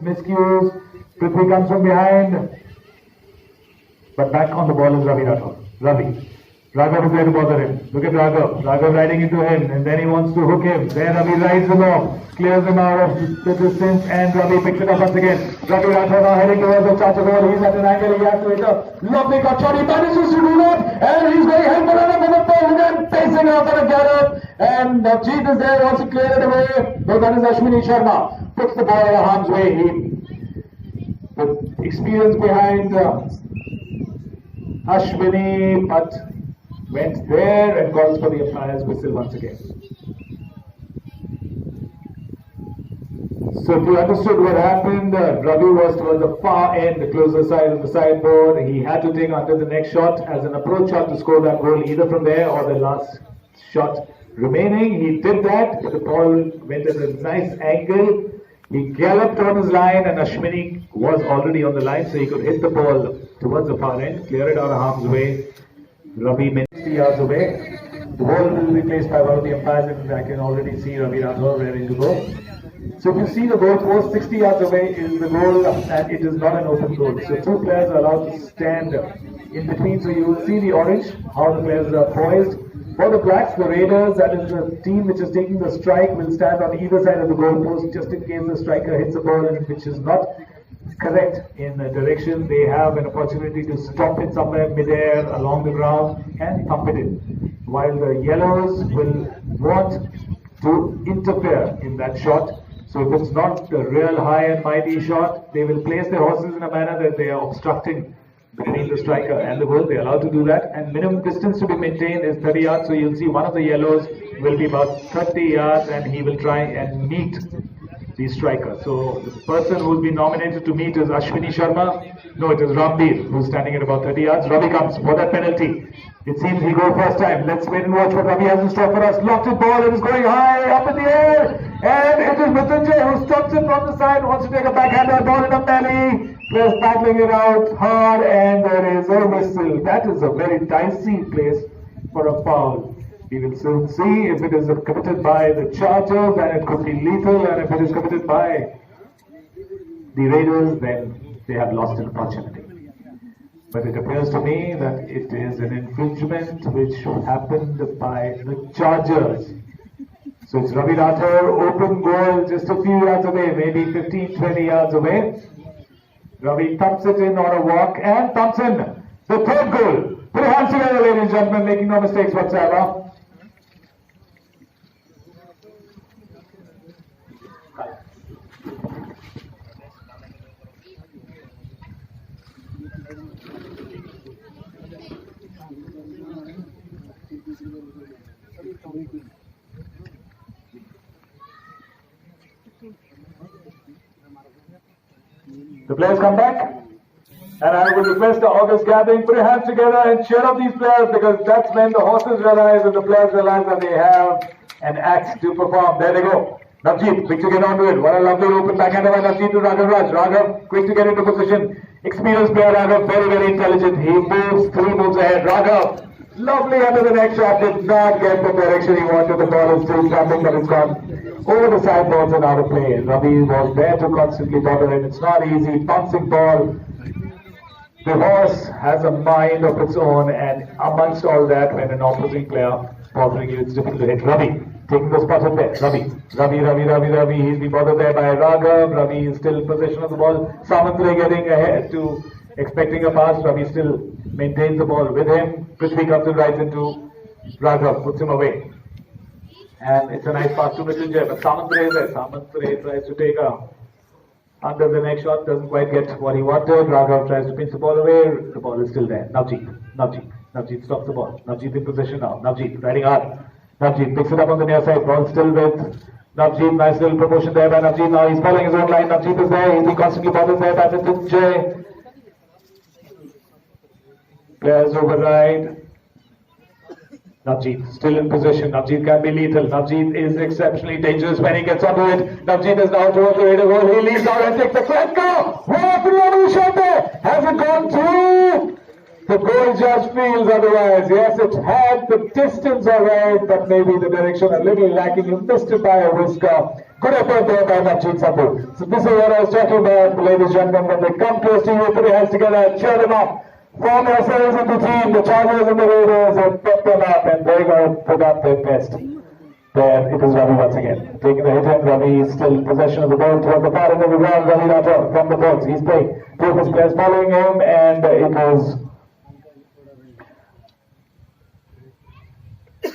Miscues. Prithvi comes from behind. But back on the ball is Ravi Rathod. Ravi. Raghav is there to bother him. Look at Raghav. Raghav riding into him, and then he wants to hook him. There Ravi rides him off, clears him out of the distance, and Ravi picks it up once again. Ravi Rathod now heading towards the charger ball. He's at an angle. He has to hit a lovely cut shot. He manages to do that, and he's very helpful on the ball again, pacing out for a gallop. And Jeet is there, wants to clear it away. But that is Ashwini Sharma. Puts the ball out of harm's way. The experience behind Ashwini, but went there and calls for the umpire's whistle once again. So if you understood what happened, Ravi was towards the far end, the closer side of the sideboard. He had to take under the next shot as an approach shot to score that goal, either from there or the last shot remaining. He did that, but the ball went at a nice angle. He galloped on his line, and Ashwini was already on the line, so he could hit the ball towards the far end, clear it out of harm's way. Ravi made 60 yards away. The ball will be placed by one of the umpires, and I can already see Ravi Rathod ready to go. So if you see the goal post, 60 yards away is the goal, and it is not an open goal. So two players are allowed to stand in between. So you will see the orange, how the players are poised. For the blacks, the Raiders, that is the team which is taking the strike, will stand on either side of the goal post just in case the striker hits the ball which is not correct in the direction. They have an opportunity to stop it somewhere mid-air along the ground and thump it in. While the yellows will want to interfere in that shot. So if it's not a real high and mighty shot, they will place their horses in a manner that they are obstructing between the striker and the goal. They are allowed to do that, and minimum distance to be maintained is 30 yards. So you'll see one of the yellows will be about 30 yards, and he will try and meet the striker. So the person who will be nominated to meet is Ashwini Sharma. No, it is Rambir who's standing at about 30 yards. Ravi comes for that penalty. It seems he goes first time. Let's wait and watch what Ravi has in store for us. Locked it ball, it is going high up in the air, and it is Mrityunjay who stops it from the side, wants to take a backhander, ball in the belly. Players battling it out hard, and there is a whistle. That is a very dicey place for a foul. We will soon see if it is committed by the Chargers, then it could be lethal, and if it is committed by the Raiders, then they have lost an opportunity. But it appears to me that it is an infringement which happened by the Chargers. So it's Ravi Rathod, open goal just a few yards away, maybe 15-20 yards away. Ravi thumps it in on a walk and thumps in the third goal. Put your hands together, ladies and gentlemen, making no mistakes whatsoever. The players come back, and I would request the August gathering, put your hands together and cheer up these players, because that's when the horses realize and the players realize that they have an act to perform. There they go. Navjeet, quick to get onto it. What a lovely open backhander by Navjeet to Raghav Raj. Raghav, quick to get into position. Experienced player Raghav, very, very intelligent. He moves 3 moves ahead. Raghav, lovely under the next shot, did not get the direction he wanted. The ball is still trapping, but it's gone over the sideboards and out of play. Ravi was there to constantly bother him. It's not easy. Bouncing ball. The horse has a mind of its own, and amongst all that, when an opposing player bothering you, it's difficult to hit. Ravi taking the spot up there. Ravi. He's been bothered there by Raghav. Ravi is still in possession of the ball. Samantre getting ahead to expecting a pass. Ravi still maintains the ball with him. Prithvi comes and rides into Raghav, puts him away. And it's a nice pass to Mrityunjay, but Samantre is there. Samantre tries to take under the next shot, doesn't quite get what he wanted. Raghav tries to pinch the ball away. The ball is still there. Navjeet stops the ball. Navjeet in position now. Navjeet riding hard. Navjeet picks it up on the near side. Ball still with Navjeet. Nice little promotion there by Navjeet. Now he's following his own line. Navjeet is there. He's been constantly bothered there by Mrityunjay. Players override. Navjeet still in position. Navjeet can be lethal. Navjeet is exceptionally dangerous when he gets onto it. Navjeet is now towards the Raider goal. He leaves out and takes the first goal. What a shot there! Has it gone through? The goal judge feels otherwise. Yes, it had the distance alright, but maybe the direction a little lacking. He missed it by a whisker. Good effort there by Navjeet Saboo. So this is what I was talking about, ladies and gentlemen. When they come close to you, put your hands together, cheer them up. Form yourselves into team, the Chargers and the Raiders, and pep them up, and they're going to put up their best. There it is Ravi once again. Taking the hit, and Ravi is still in possession of the ball towards the far end of the ground. Ravi Rathore from the boards. He's playing. Two of his players following him, and it was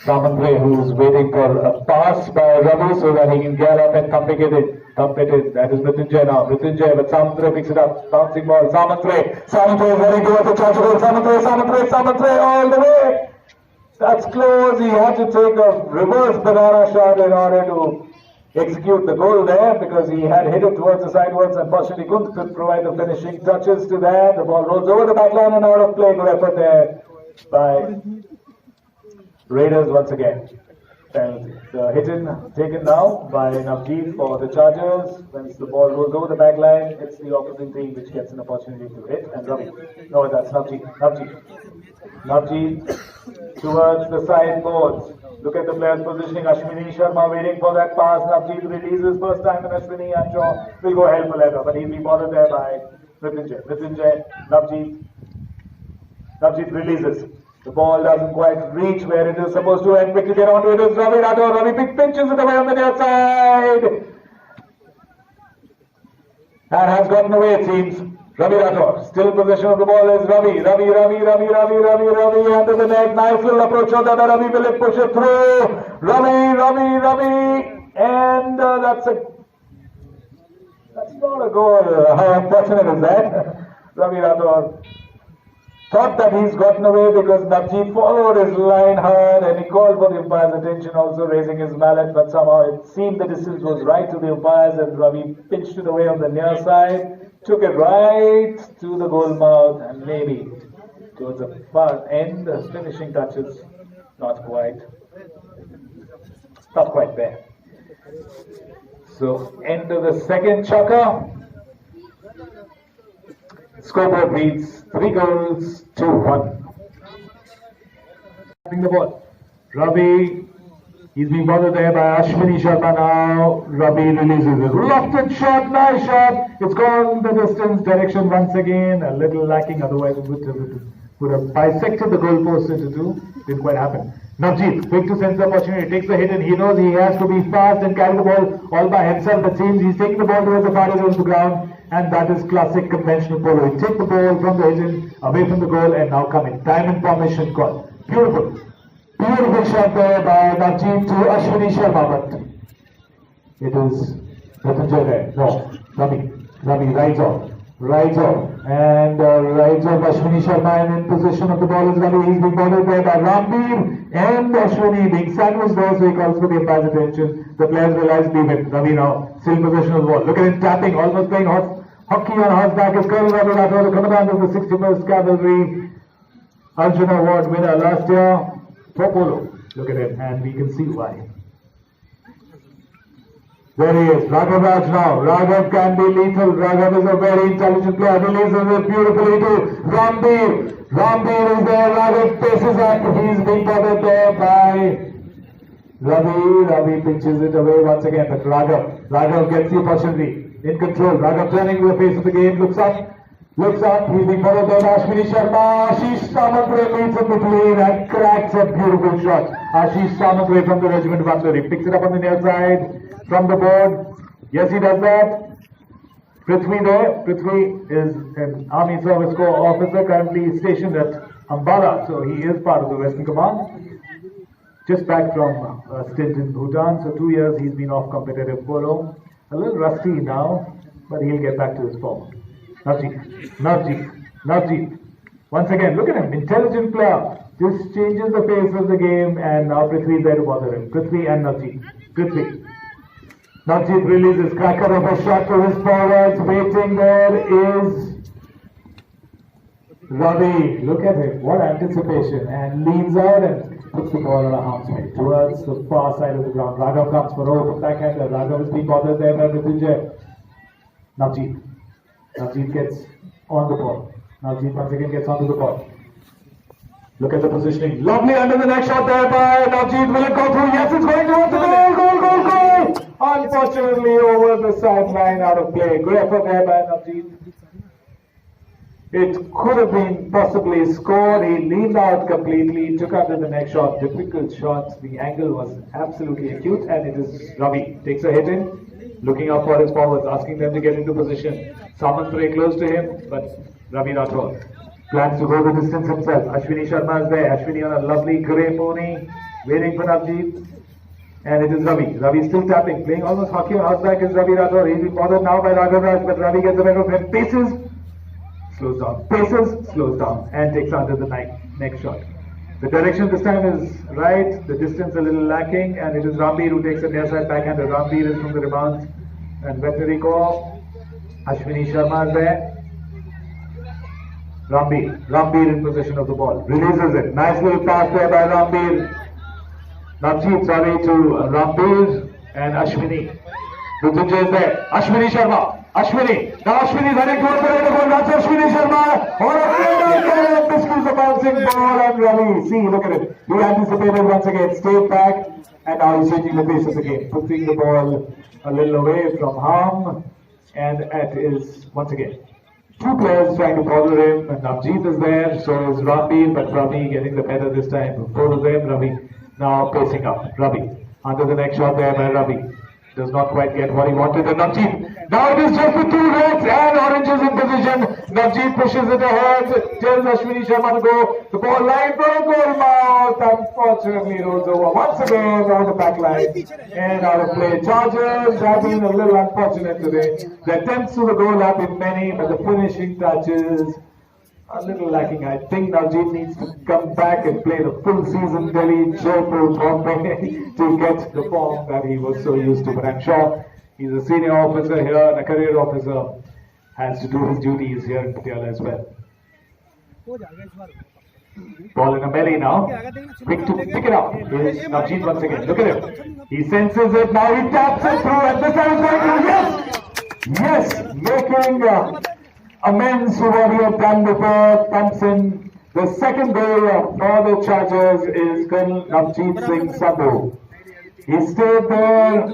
Samantre who's waiting for a pass by Ravi so that he can get up and thump it in. That is Mrityunjay now. Mrityunjay, but Samantre picks it up. Bouncing ball. Samantre is very good at the charge goal. Samantre all the way. That's close. He had to take a reverse banana shot in order to execute the goal there because he had hit it towards the sidewards. Unfortunately, couldn't provide the finishing touches to that. The ball rolls over the back line and out of play. Good effort there by Raiders once again. And the hit in taken now by Navjeet for the Chargers. Once the ball rolls over the back line, it's the opposing team which gets an opportunity to hit. And Ravi. No, that's Navjeet towards the sideboards. Look at the players positioning. Ashwini Sharma waiting for that pass. Navjeet releases first time, and Ashwini, I'm sure, will go hell for leather. But he'll be bothered there by Mrityunjay. Navjeet releases. The ball doesn't quite reach where it is supposed to, and quickly get onto it is Ravi Rathore. Ravi pinches it away on the near side. And has gotten away, it seems. Ravi Rathore, still in possession of the ball is Ravi under the net. Nice little approach on that. Ravi will push it through. Ravi, and that's not a goal. How unfortunate is that? Ravi Rathore thought that he's gotten away because Navjeet followed his line hard and he called for the umpire's attention, also raising his mallet, but somehow it seemed the distance was right to the umpires and Ravi pinched it away on the near side, took it right to the goal mouth and maybe towards the far end, the finishing touches not quite there. So end of the second chocker. Scoreboard reads 3 goals to 1. The ball. Ravi, he's being bothered there by Ashwini Sharma now. Ravi releases it. Lofted shot, nice shot. It's gone the distance, direction once again. A little lacking, otherwise it would have bisected the goalpost into two. Didn't quite happen. Navjeet, quick to sense the opportunity, takes the hit and he knows he has to be fast and carry the ball all by himself. It seems he's taking the ball towards the far edge of the ground. And that is classic conventional polo. You take the ball from the hit away from the goal and now come in. Time and formation call. Beautiful shot there by Navjeet to Ashwini Sharma, but it is Mrityunjay there. No, Ravi rides off and rides off Ashwini Sharma, and in possession of the ball is Ravi. He's being bothered there by Rambir and Ashwini being sandwiched there, so he calls for the umpire's attention. The players realize leave it. Ravi now still in possession of the ball. Look at him tapping, almost playing hockey on horseback. Is Colonel Ravi Rathore, the commandant of the 61st Cavalry, Arjuna Award winner last year for Polo. Look at him, and we can see why. There he is, Raghav Raj now. Raghav can be lethal. Raghav is a very intelligent player. Releases it beautifully to Rambir. Rambir is there. Raghav paces up. He's being bothered there by Ravi. Ravi pinches it away once again. But Raghav gets the opportunity. In control. Raghav turning to the face of the game. Looks up. He's being bothered there by Ashwini Sharma. Ashish Samantre meets in between and cracks a beautiful shot. Ashish Samantre from the regiment of artillery. Picks it up on the near side. From the board, yes, he does that. Prithvi there. Prithvi is an Army Service Corps officer currently stationed at Ambala, so he is part of the Western Command. Just back from a stint in Bhutan, so 2 years he's been off competitive polo. A little rusty now, but he'll get back to his form. Navjeet. Once again, look at him, intelligent player. Just changes the pace of the game, and now Prithvi is there to bother him. Prithvi and Navjeet. Navjeet releases, cracker of a shot to his forwards. Waiting there is Ravi. Look at him, what anticipation, and leans out and puts the ball on a half speed towards the far side of the ground. Raghav comes for over backhander. Raghav is being bothered there by Mrityunjay. Navjeet gets on the ball. Navjeet once again gets onto the ball. Look at the positioning. Lovely under the neck shot there by Navjeet. Will it go through? Yes, it's going towards the goal. Ravi! Unfortunately, over the sideline, out of play. Great effort there by Navjeet. It could have been possibly scored. He leaned out completely, took under the next shot. Difficult shot. The angle was absolutely acute, and it is Ravi. Takes a hit in, looking out for his forwards, asking them to get into position. Samant very close to him, but Ravi Rathore plans to go the distance himself. Ashwini Sharma is there. Ashwini on a lovely grey pony, waiting for Navjeet. And it is Ravi. Ravi still tapping, playing almost hockey on horseback is Ravi Rathore. He'll be bothered now by Raghav, but Ravi gets the better of him. Paces, slows down, paces, slows down, and takes under the next shot. The direction this time is right, the distance a little lacking, and it is Rambir who takes a near side backhander. Rambir is from the rebound, and veterinary core. Ashwini Sharma is there. Rambir in possession of the ball, releases it. Nice little pass there by Rambir. Navjeet, sorry, to Rambir and Ashwini. Mrityunjay is there. Ashwini Sharma. Ashwini. Now Ashwini is heading towards the right of goal. That's Ashwini Sharma. On a play, miscues the bouncing ball and Ravi. See, look at it. He anticipated once again. Stayed back. And now he's changing the paces again. Putting the ball a little away from harm. And it is, once again, two players trying to bother him. And Navjeet is there. So is Rambir. But Ravi getting the better this time. Both of them. Ravi now pacing up. Ravi. Under the next shot there by Ravi. Does not quite get what he wanted. And Navjeet. Now it is just the two reds and oranges in position. Navjeet pushes it ahead. Tells Ashwini Sharma to go. The ball line for a goal mouth. Unfortunately rolls over once again on the back line. And out of play. Chargers have been a little unfortunate today. The attempts to the goal have been many, but the finishing touches a little lacking. I think Navjeet needs to come back and play the full season Delhi, Jaipur, Bombay to get the form that he was so used to. But I'm sure he's a senior officer here and a career officer, has to do his duties here in Patiala as well. Ball in a melee now. Quick to pick it up. Here's Navjeet once again. Look at him. He senses it. Now he taps it through. And this time is going to, yes, making amends to what he had done before. Pumps in. The second goal for the Chargers is Colonel Navjeet Singh Saboo. He stayed there,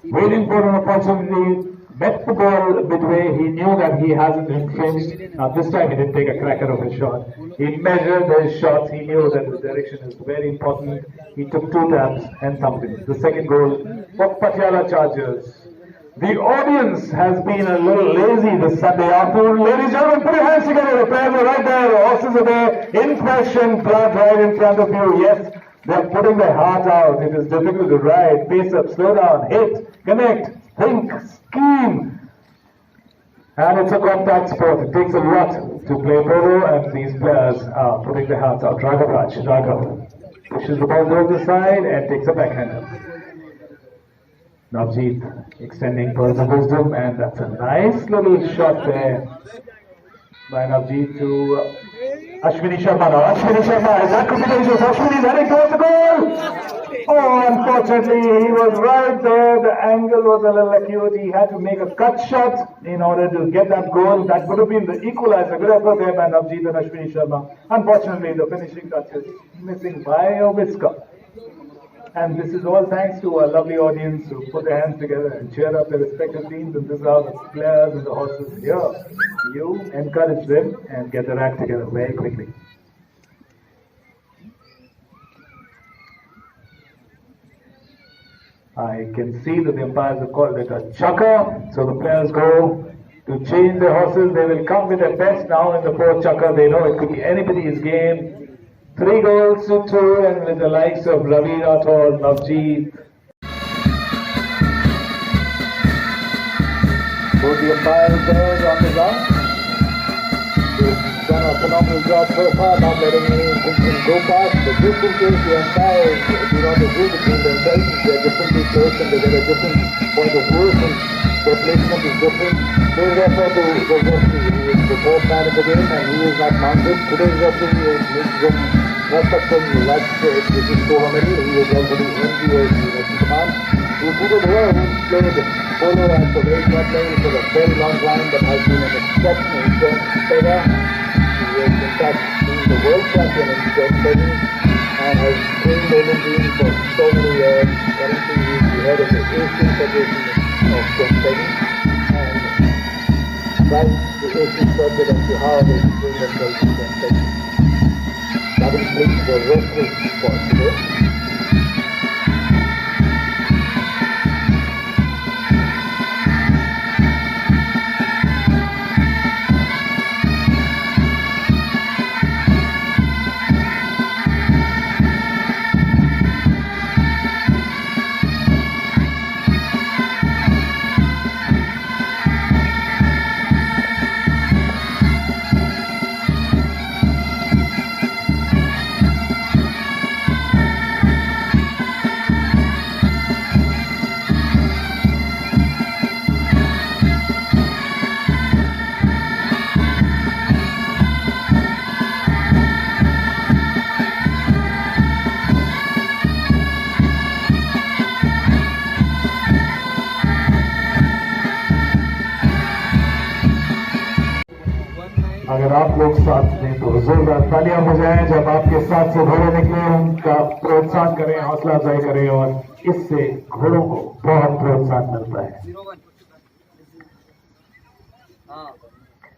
waiting for an opportunity. Met the ball midway. He knew that he hasn't infringed. Now this time he didn't take a cracker of his shot. He measured his shots. He knew that the direction is very important. He took two taps and thumped it. The second goal for Patiala Chargers. The audience has been a little lazy this Sunday afternoon. Ladies and gentlemen, put your hands together. The players are right there. The horses are there. In fashion, plant right in front of you. Yes, they're putting their heart out. It is difficult to ride. Pace up, slow down, hit, connect, think, scheme. And it's a contact sport. It takes a lot to play polo, and these players are putting their hearts out. Raghav pushes the ball towards the side and takes a backhander. Navjeet extending pearls of wisdom, and that's a nice little shot there by Navjeet to Ashwini Sharma. Now Ashwini Sharma is that could be dangerous. Ashwini is heading towards the goal. Oh, unfortunately he was right there. The angle was a little acute. He had to make a cut shot in order to get that goal. That would have been the equalizer. Good effort there by Navjeet and Ashwini Sharma. Unfortunately the finishing touch is missing by a whisker. And this is all thanks to a lovely audience who put their hands together and cheer up their respective teams. And this is how the players and the horses here, you encourage them and get their act together very quickly. I can see that the umpires have called it a chukker. So the players go to change their horses. They will come with their best now in the fourth chukker. They know it could be anybody's game. 3 goals to 2, and with the likes of Ravi Rathore, Navjeet. Both the umpires there on the ground. They've done a phenomenal job so far, not letting anything go past. But just in case the umpires do not agree between themselves, they're differently placed and they get a different point of view, and their placement is different. They refer to the referee, who is the fourth man in the game, and he is not mounted. Today's referee is Mr. Rastakam, like this is Sohamani, he is already in the referee command. He put it here, he played Polo as a very short lane for a very long time, but has been an exceptional player. He is in fact being the world champion in stone setting and has trained Olympians for so many years. Currently he is head of the Asian Federation of Fencing and guide the Asian circuit as to how they bring themselves to fencing. That will bring the rotary sport today. अगर आप लोग साथ दें तो जोरदार तालियां बजाएं जब आपके साथ से घोड़े निकले, उनका प्रोत्साहन करें, हौसला अफजाई करें और इससे घोड़ों को बहुत प्रोत्साहन मिलता है.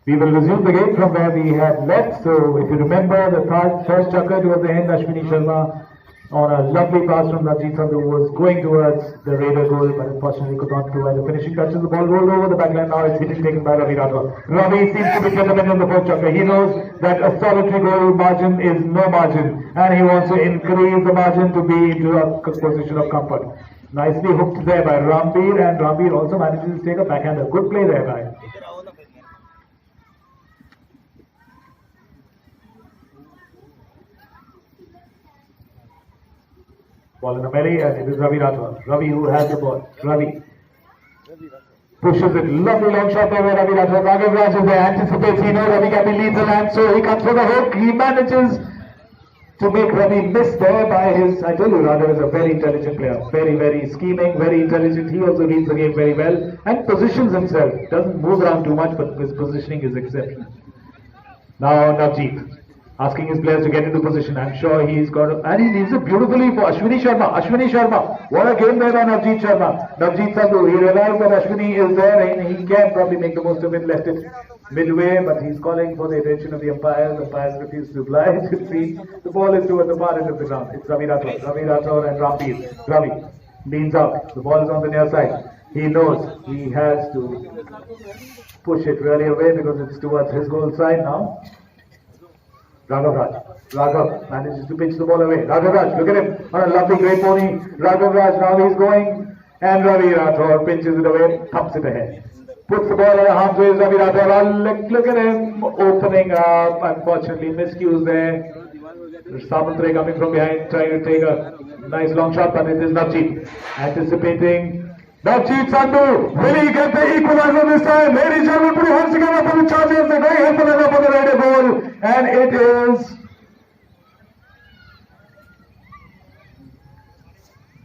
We will resume the game from where we had left. So if you remember, the first chakra towards the end, Ashwini Sharma on a lovely pass from Navjeet Sandhu was going towards the Raider goal, but unfortunately could not provide the finishing touches. The ball rolled over the backline. Now it's hitting taken by Ravi Rathore. Ravi seems to be determined on the fourth chakra. He knows that a solitary goal margin is no margin, and he wants to increase the margin to be into a position of comfort. Nicely hooked there by Rambir, and Rambir also manages to take a backhander. Good play there by ball in the melee, and it is Ravi Rathore. Ravi who has the ball. Ravi pushes it. Lovely long shot there by Ravi Rathore. Raghav Raj is there, anticipates, he knows Ravi can be lethal, and so he comes for the hook. He manages to make Ravi miss there by his, I tell you, Raghav is a very intelligent player. Very, very scheming, very intelligent. He also reads the game very well and positions himself. Doesn't move around too much, but his positioning is exceptional. Now Navjeet asking his players to get into position. I'm sure he's got a, and he leaves it beautifully for Ashwini Sharma. Ashwini Sharma, what a game there by Navjeet Sharma. Navjeet Sandhu, he realized that Ashwini is there and he can probably make the most of it. Left it midway, but he's calling for the attention of the umpires. The umpires refuse to oblige. It seems the ball is towards the far end of the ground. It's Ravi Rathore. Ravi Rathore and Rambir. Ravi leans out. The ball is on the near side. He knows he has to push it really away because it's towards his goal side now. Raghav Raj. Raghav manages to pitch the ball away. Raghav Raj, look at him on a lovely grey pony. Raghav Raj, now he's going, and Ravi Rathore pitches it away, thumps it ahead. Puts the ball in the half ways, Ravi Rathore. Look at him opening up. Unfortunately, miscues there. Samantre coming from behind, trying to take a nice long shot, but it is Navjeet anticipating. Navjeet Sandhu, will he get the equalizer this time? Ladies and gentlemen, put your hands together for the Chargers. They're going helpful enough for the Raider goal, and it is.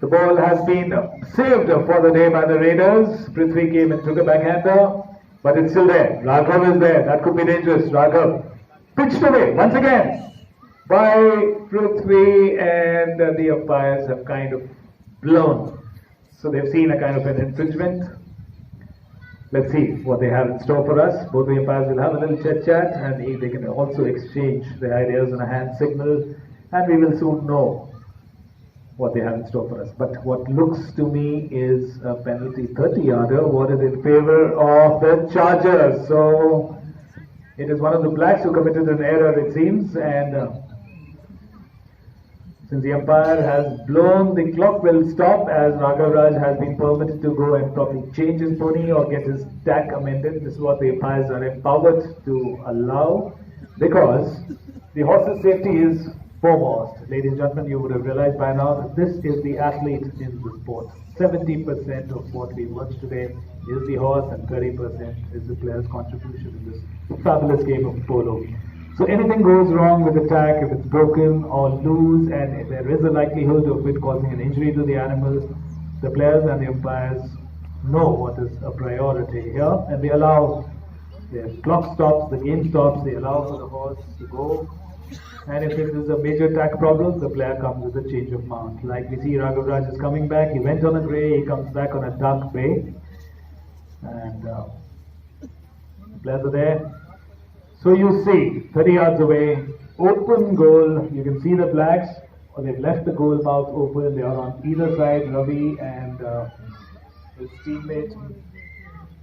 The ball has been saved for the day by the Raiders. Prithvi came and took a backhander, but it's still there. Raghav is there. That could be dangerous. Raghav pitched away once again by Prithvi, and the umpires have kind of blown. So they've seen a kind of an infringement. Let's see what they have in store for us. Both the umpires will have a little chat, and they can also exchange their ideas on a hand signal, and we will soon know what they have in store for us. But what looks to me is a penalty 30-yarder awarded in favor of the Chargers. So it is one of the blacks who committed an error, it seems, and since the umpire has blown, the clock will stop as Raghav Raj has been permitted to go and probably change his pony or get his tack amended. This is what the umpires are empowered to allow, because the horse's safety is foremost. Ladies and gentlemen, you would have realized by now that this is the athlete in the sport. 70% of what we watch today is the horse, and 30% is the player's contribution in this fabulous game of polo. So anything goes wrong with the tack, if it's broken or loose, and if there is a likelihood of it causing an injury to the animal, the players and the umpires know what is a priority here, and they allow, the clock stops, the game stops, they allow for the horse to go, And if it is a major attack problem, the player comes with a change of mount. Like we see Raghav Raj is coming back. He went on a grey, he comes back on a dark bay. And the players are there. So you see, 30 yards away, open goal. You can see the blacks, or they've left the goal mouth open. They are on either side, Ravi and his teammate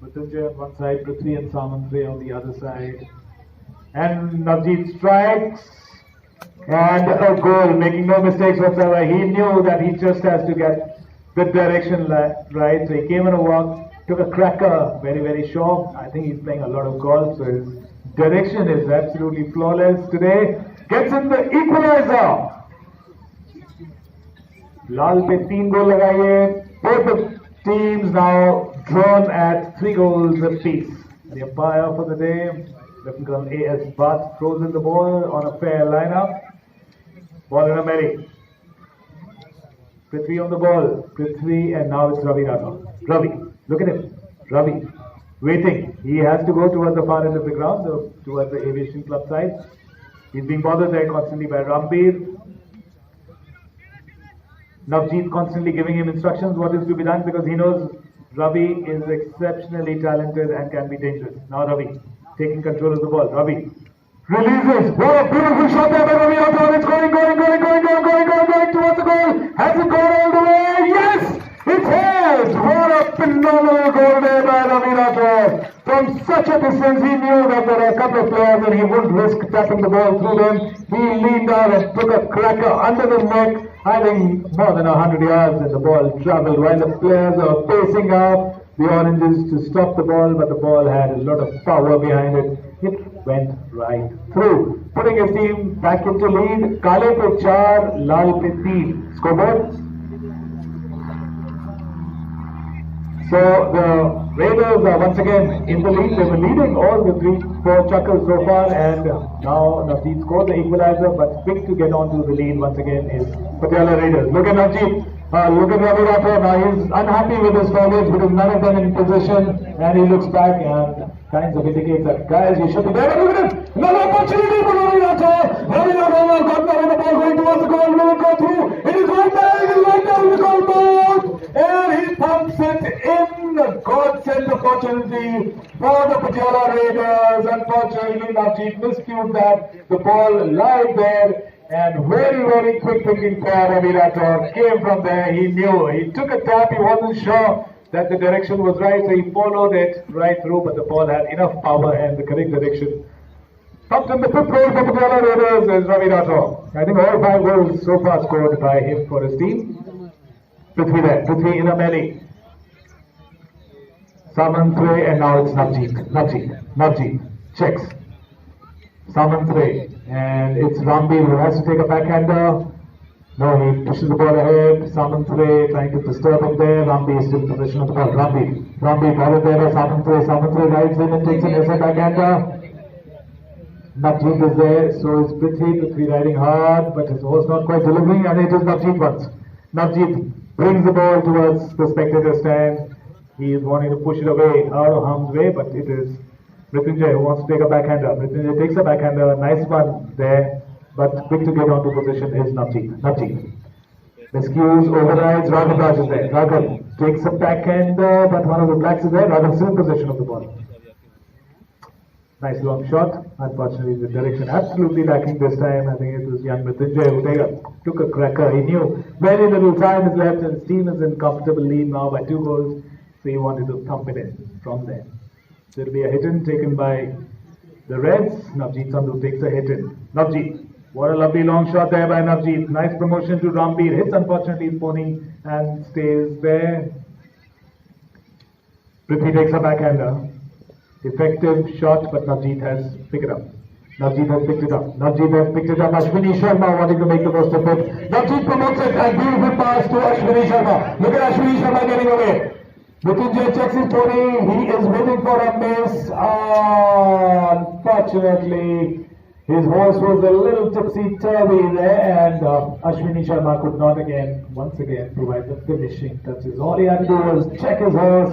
Mrityunjay on one side, Prithvi and Samantre on the other side. And Navjeet strikes. And a goal, making no mistakes whatsoever. He knew that he just has to get the direction right. So he came on a walk, took a cracker, very, very sure. I think he's playing a lot of golf, so his direction is absolutely flawless today. Gets in the equalizer. Lal pe 3 goal lagaiye. Both the teams now drawn at 3 goals apiece. The umpire for the day, Lieutenant A.S. Bhatt, throws in the ball on a fair lineup. Ball in a merry. Prithvi on the ball. Prithvi, and now it's Ravi Rathore. Ravi, look at him. Ravi, waiting. He has to go towards the far end of the ground, towards the aviation club side. He's being bothered there constantly by Rambir. Navjeet constantly giving him instructions what is to be done, because he knows Ravi is exceptionally talented and can be dangerous. Now Ravi taking control of the ball. Ravi releases. What a beautiful shot there by Ravi Rathore. It's going towards the goal. Has it gone all the way? Yes! It has! What a phenomenal goal there by Ravi Rathore. From such a distance, he knew that there were a couple of players and he wouldn't risk tapping the ball through them. He leaned out and took a cracker under the neck. I think more than 100 yards, and the ball travelled while the players are pacing out the oranges to stop the ball, but the ball had a lot of power behind it. It went right through, putting his team back into lead. Kale pe 4, Lal pe 3. Scoreboard. So the Raiders are once again in the lead. They were leading all the 3-4 chuckles so far, and now Navjeet scored the equalizer, but quick to get onto the lead once again is Patiala Raiders. Look at Navjeet. Look at Ravi Rathore. Now he's unhappy with his foliage because none of them in position, and he looks back and kinds of indicates that, guys, you should be there. Look at him. Another opportunity for Ravi Rathore. Ravi Rathore got there with the ball going towards the goal. Will it go through? It is right there. It is right there with the goal post. And he pumps it in. God sent opportunity for the Patiala Raiders. Unfortunately, Navjeet miscued that. The ball lied there. And very, very quick thinking player, Ravi Rathore came from there. He knew. He took a tap. He wasn't sure that the direction was right, so he followed it right through, but the ball had enough power and the correct direction. Up in the 5th goal for Patiala Raiders is Ravi Rathore. I think all 5 goals so far scored by him for his team. Prithvi there. Prithvi in a melee. Samantre, and now it's Navjeet checks. Samantre, and it's Rambir who has to take a backhander. No, he pushes the ball ahead. Samantre trying to disturb him there. Rambir is still in possession of the ball. Rambir bothered there by Samantre. Samantre rides in and takes an essay backhander. Navjeet is there, so is Prithvi riding hard, but his horse not quite delivering, and it is Navjeet once. Navjeet brings the ball towards the spectator stand. He is wanting to push it away, out of harm's way, but it is Mrityunjay who wants to take a backhander. Mrityunjay takes a backhander, nice one there, but quick to get onto position is Navjeet. Rescues, overrides, Raghav Raj is there. Raghav takes a backhander, but one of the blacks is there. Raghav still in possession of the ball. Nice long shot. Unfortunately, the direction absolutely lacking this time. I think it was young Mrityunjay who took a cracker. He knew very little time is left and his team is in comfortable lead now by 2 goals. So he wanted to thump it in from there. So it'll be a hit-in taken by the Reds. Navjeet Sandhu takes a hit-in. Navjeet. What a lovely long shot there by Navjeet. Nice promotion to Rambir. Hits unfortunately his pony and stays there. Prithvi takes a backhander. Effective shot, but Navjeet has picked it up. Ashwini Sharma wanting to make the most of it. Navjeet promotes it and beautiful pass to Ashwini Sharma. Look at Ashwini Sharma getting away. Mrityunjay checks his pony. He is waiting for a miss. Unfortunately, his horse was a little tipsy-turvy there, and Ashwini Sharma could not once again provide the finishing touches. All he had to do was check his horse,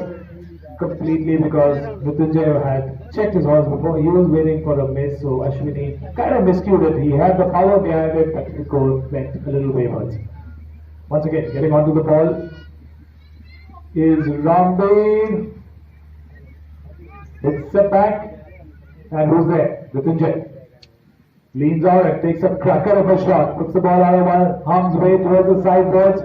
completely because Mrityunjay had checked his horse before. He was waiting for a miss, so Ashwini kind of miscued it. He had the power behind it, but the goal went a little wayward. Once again, getting onto the ball is Ramdev. It's a back, and who's there? Mrityunjay. Leans out and takes a cracker of a shot, puts the ball out of harm's way towards the sideboards,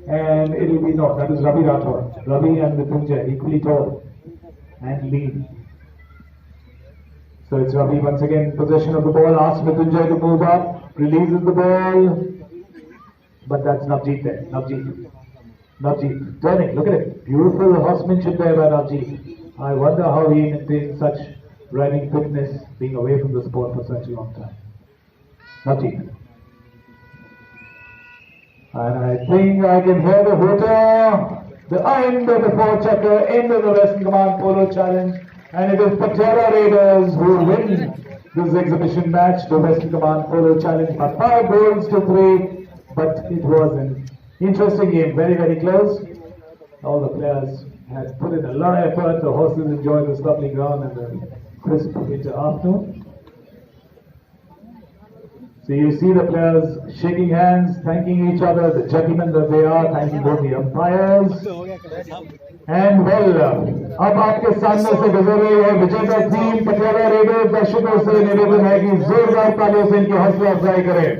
and it'll be no, that is Ravi Rathore. Ravi and Mrityunjay equally tall and lean. So it's Ravi once again in possession of the ball, asks Mrityunjay to move up, releases the ball, but that's Navjeet there. Navjeet turning, look at it. Beautiful horsemanship there by Navjeet. I wonder how he maintains such riding fitness being away from the sport for such a long time. Navjeet. And I think I can hear the hooter. The end of the four checker, end of the Western Command Polo Challenge. And it is Patiala Raiders who win this exhibition match, the Western Command Polo Challenge, by 5 goals to 3. But it was an interesting game, very, very close. All the players had put in a lot of effort. The horses enjoyed this lovely ground and the crisp winter afternoon. So you see the players shaking hands, thanking each other, the gentlemen that they are, thanking both the umpires. And well, अब आपके सामने से गुजर रही है विजेता team Patiala readers. दर्शकों से निवेदन है कि जोरदार तालियों से इनकी हौसला अफजाई करें।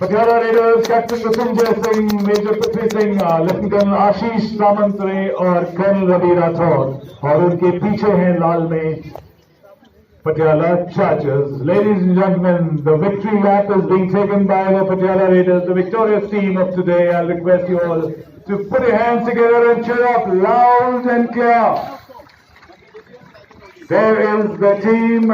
Patiala raiders captain Mrityunjay Singh, major Prithvi Singh, lieutenant colonel Ashish Samantaray और कर्नल रवि राठौर, और उनके पीछे हैं लाल में Patiala Chargers. Ladies and gentlemen, the victory lap is being taken by the Patiala Raiders, the victorious team of today. I'll request you all to put your hands together and cheer up loud and clear. There is the team,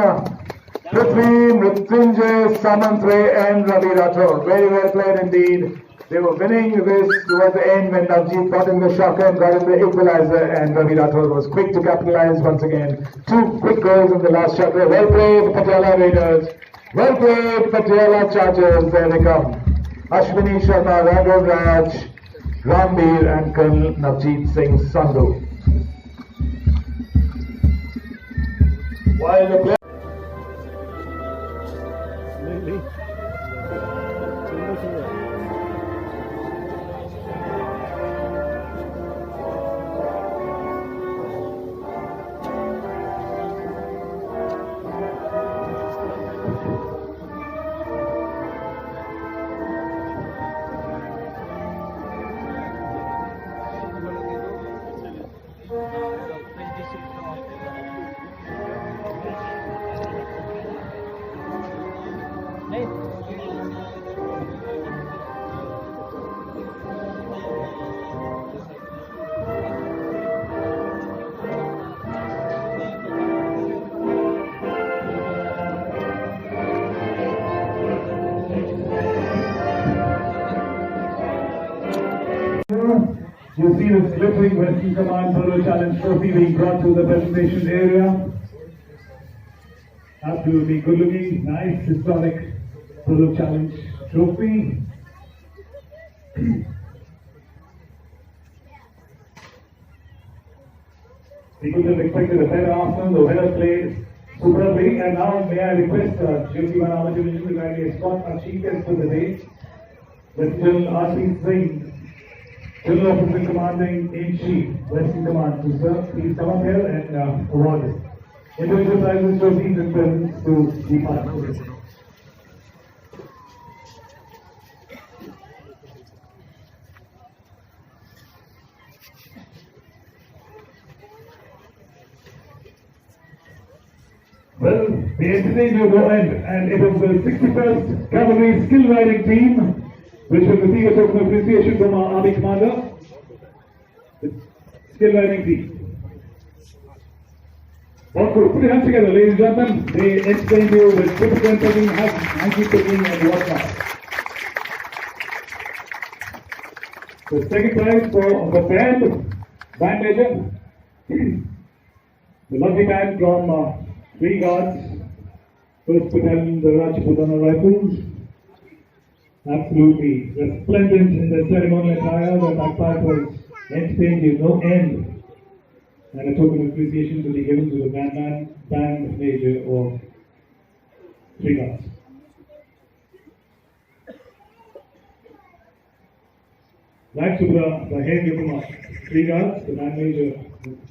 Prithvi, Mrityunjay, Samantre and Ravi Rathore. Very well played indeed. They were winning this towards the end when Navjeet got in the shocker and got in the equalizer, and Ravi Rathore was quick to capitalize once again. 2 quick goals in the last shocker. Well played, Patiala Raiders. Well played, Patiala Chargers. There they come. Ashwini Sharma, Raghav Raj, Rambir and Colonel Navjeet Singh Sandhu. While the player you see this glittering Western Command Polo Challenge trophy being brought to the presentation area. Absolutely good looking, nice, historic Polo Challenge trophy. People have expected a better afternoon, the weather played superbly, and now may I request Jyoti Manama Division to kindly escort our chief guest for the day, Lieutenant Ashish Singh, General Officer Commanding in Chief, Western Command. So, sir, please come up here and award individual prizes, trophies, and presents to the partners. Well, the exchange will go end, and it is the 61st Cavalry Skill Riding Team which will receive a token of appreciation from our Army Commander. The Skill Riding Team. All good. Put your hands together, ladies and gentlemen. They entertain you with typical picking, hanky picking, and whatnot. The second prize for the band major, the lovely band from 3 Guards, 1st Battalion, the Rajputana Rifles. Absolutely resplendent in their ceremonial attire. The bagpipe was entertained you no end. and a token of appreciation to be given to the band major of 3 guards. Like to the head of 3 guards, the band major,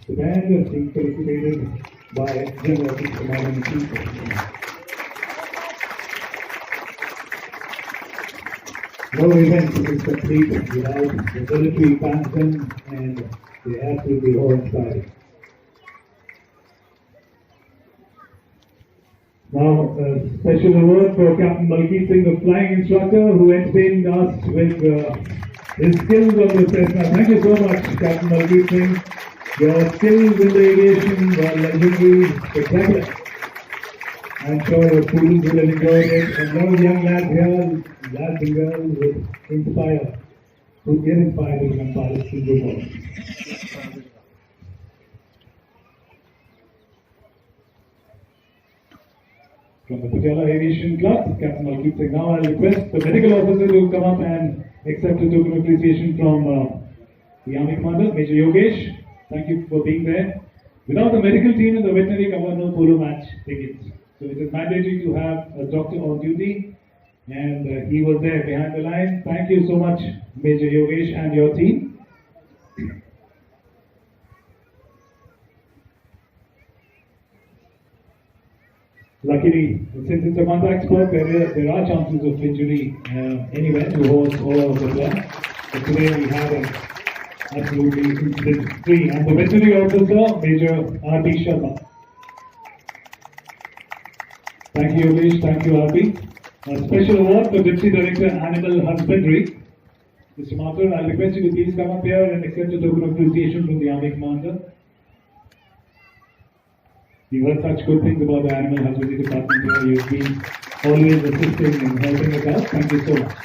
the band is being felicitated by General Commanding Chief. No event is complete without the military anthem, and they absolutely awe-inspiring. Now, a special award for Captain Malkeet Singh, the flying instructor, who entertained us with his skills on the Cessna. Thank you so much, Captain Malkeet Singh. Your skills in the aviation were legendary, spectacular. I'm sure your students will have enjoyed it, and those young lads here, lads and girls, will inspire, who get inspired to become pilots in good work. From the Patiala Aviation Club, Captain Malkeet Singh. Now I'll request the medical officer to come up and accept a token of appreciation from the Army Commander, Major Yogesh. Thank you for being there. Without the medical team and the veterinary cover, no polo match tickets. So it is mandatory to have a doctor on duty, and he was there behind the line. Thank you so much, Major Yogesh and your team. Luckily, since it's a contact sport, there are chances of injury anywhere to horse or the player. But today we have an absolutely incident-free. And the veterinary officer, Major R.P. Sharma. Thank you, Yogesh. Thank you, R.P. A special award for Deputy Director, Animal Husbandry. Mr. Mathur, I'll request you to please come up here and accept a token of appreciation from the Army Commander. We've heard such good things about the Animal Husbandry Department here. You've been always assisting and helping us out. Thank you so much.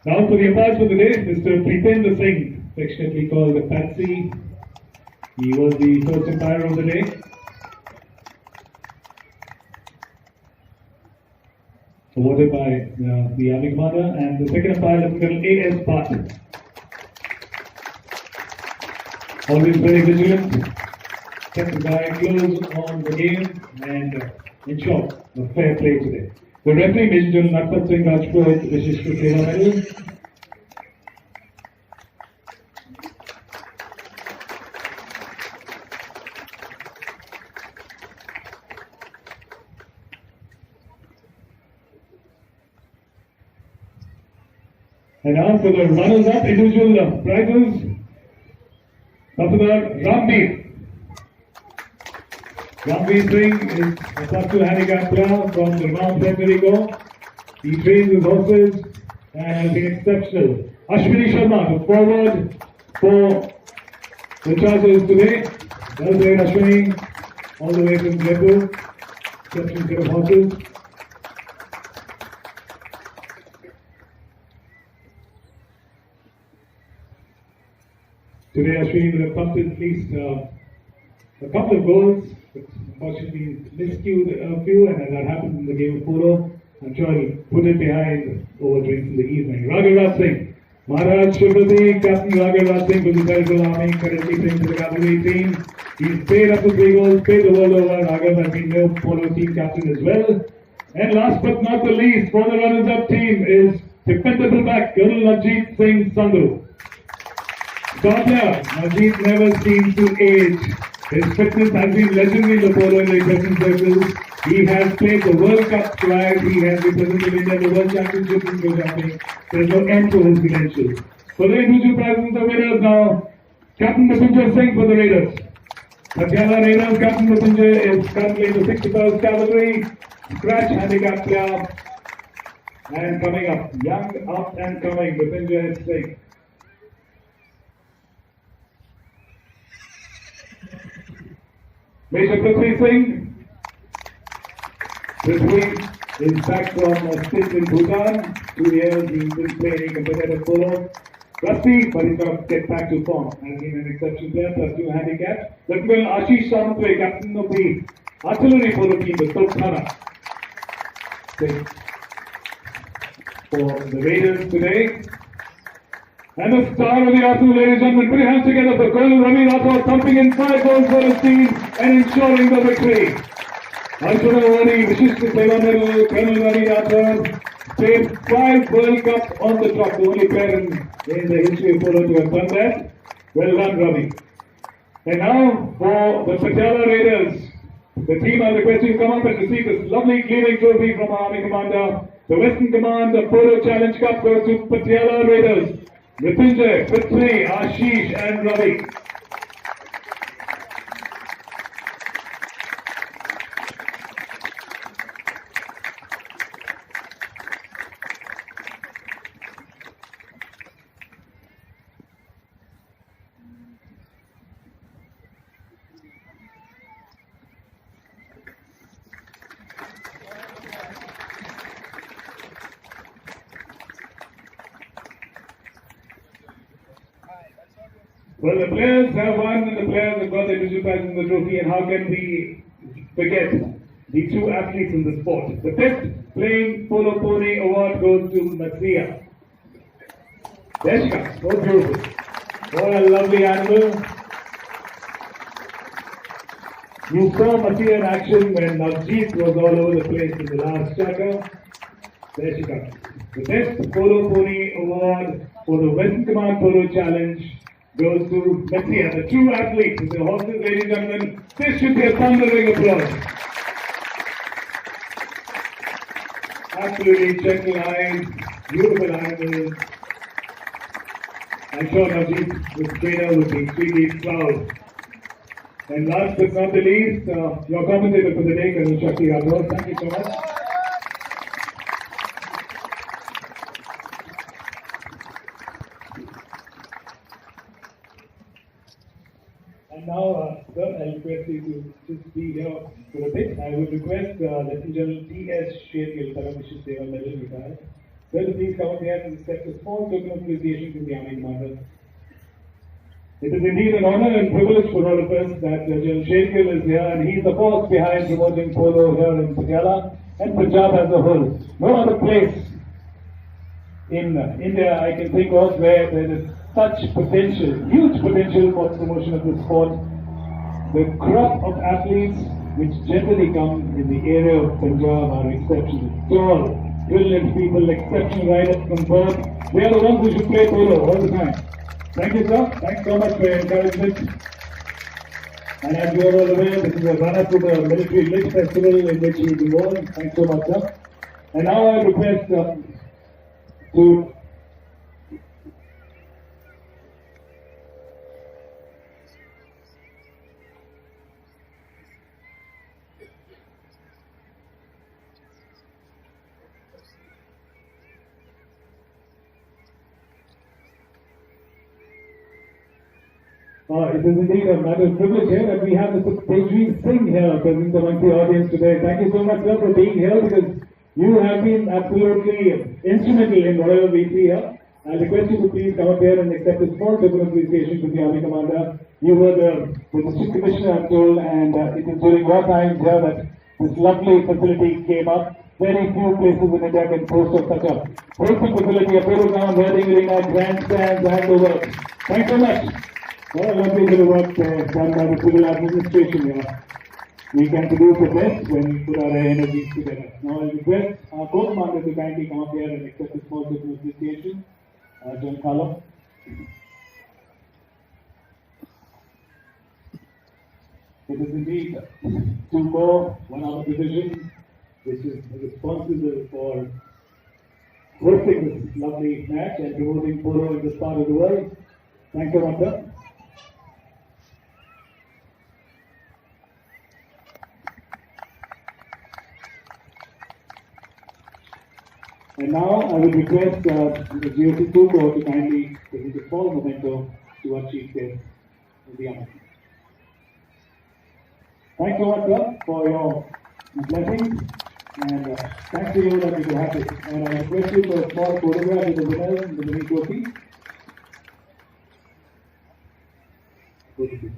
Now for the awards for the day, Mr. Pritendra Singh, affectionately called Patsy. He was the first umpire of the day. Awarded by the Army Commander, and the second umpire, Lieutenant A.S. Bhatt. Always very vigilant, kept his eye close on the game, and ensured a fair play today. The referee, Major General Natpat Singh Rajput, Vishishta Seva Medal. And now for the runners-up individual prizes, Dr. Rambir. Rambir Singh is a plus 2 handicap player from the Mount Puerto Rico. He trains his horses and has been exceptional. Ashwini Sharma, the forward for the Chargers today. Well played, Ashwini, all the way from Jaipur. Exceptional set of horses. Today, Ashwini would have pumped at least a couple of goals, but unfortunately miscued a few, and as that happened in the game of Polo, I'm sure he'll put it behind over drinks in the evening. Raghav Singh, Maharaj Shubhati, Captain Raghav Singh from the Territorial Army, currently playing for the cavalry team. He's paid up to 3 goals, paid the world over. Raghav has been their Polo team captain as well. And last but not the least, for the runners-up team is dependable back, Colonel Ajit Singh Sandhu. Star player, Ajit never seems to age. His fitness has been legendary in the polo and the equestrian circles. He has played the World Cup twice. He has represented India in the World Championship in go jumping. There is no end to his credentials. For the individual prizes, the winners now, Captain Mrityunjay Singh for the Raiders. Patiala Raiders, Captain Mrityunjay is currently in the 61st Cavalry, scratch handicap player. And coming up, young up and coming, Mrityunjay Singh. Major Prithvi Singh. Prithvi is back from a stint in Bhutan. 2 years he's been playing competitive polo. Rusty, but he's got to get back to form. Has been an exceptional player, plus 2 handicap. Lieutenant Ashish Samantwe, captain of the artillery polo team, the Topkhana. For the Raiders today. And the star of the afternoon, ladies and gentlemen, put your hands together for Colonel Ravi Rathod, thumping in 5 goals for his team and ensuring the victory. Arjuna Awadi, Vishishta Seva Medal, Colonel Ravi Rathod, saved 5 World Cups on the trot, the only player in the history of polo to have done that. Well done, Ravi. And now for the Patiala Raiders. The team are requested to come up and receive this lovely gleaming trophy from our Army Commander. The Western Command, the Polo Challenge Cup goes to Patiala Raiders. Mrityunjay, Prithvi, Ashish and Ravi. Well, the players have won and the players have got their individual prizes in the trophy, and how can we forget the 2 athletes in the sport? The best playing polo pony award goes to Matsiya. There she comes, so beautiful. What a lovely animal. You saw Matsiya in action when agies was all over the place in the last chapter. There she comes. The best polo pony award for the Western Command Polo Challenge goes to Matsiya, the 2 athletes, the horses, ladies and gentlemen. This should be a thundering applause. Absolutely gentle eyes, beautiful animals. I'm sure Najib, the trainer, would be extremely proud. And last but not the least, your commentator for the day, Colonel Shakti Rathod. Thank you so much. And now, sir, I request you to just be here for a bit. I would request Lieutenant General T.S. Shergill, Paramishra Seva Medal retired. Sir, to please come up here and accept a small token of appreciation from the Army Commander. It is indeed an honor and privilege for all of us that General Shergill is here, and he's the force behind promoting polo here in Patiala and Punjab as a whole. No other place in India I can think of where there is such potential, huge potential for promotion of the sport. The crop of athletes which generally come in the area of Punjab are exceptional. Tall, brilliant people, exceptional riders from birth. They are the ones who should play polo all the time. Thank you, sir. Thanks so much for your encouragement. And as you are all aware, this is a run-up to the Military Lit Festival in which you will be involved. Thanks so much, sir. And now I request to it is indeed a matter of privilege here that we have Mr. Tejveer Singh here present amongst the audience today. Thank you so much, sir, for being here, because you have been absolutely instrumental in whatever we see here. I request you to please come up here and accept a small token of appreciation from the Army Commander. You were the District Commissioner, I'm told, and it is during your times here that this lovely facility came up. Very few places in India can boast of such a wholesome facility, a polo ground, wedding arena, grandstands, and the works. Thanks so much. What a lovely bit of work done by the civil administration here. We can produce the best when we put our energies together. Now I request our co-commander to kindly come up here and accept a small token of appreciation. John Carlo. It is indeed 2-4, 1 hour division, which is responsible for hosting this lovely match and promoting polo in this part of the world. Thank you, Commander. And now I would request the GOC 2 Corps to kindly present a small memento to our chief guest of the Army. Thanks so much, sir, for your blessings, and thanks to you that we could have this. And I request you for a small photograph with the winners and the mini trophy. Thank you.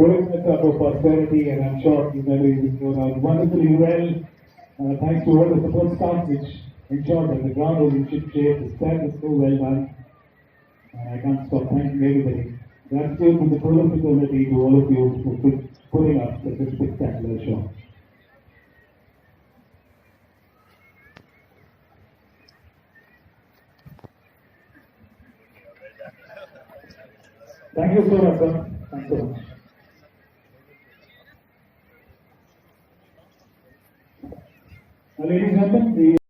poisonous up of prosperity, and I'm sure these memories will go down wonderfully well. Thanks to all the support staff which ensured that the ground was in ship shape, the stand was so well done. And I can't stop thanking everybody. Gratitude to the Polo fraternity, to all of you for putting up such a spectacular show. Thank you so much, sir. Thanks so much. Ladies and gentlemen, the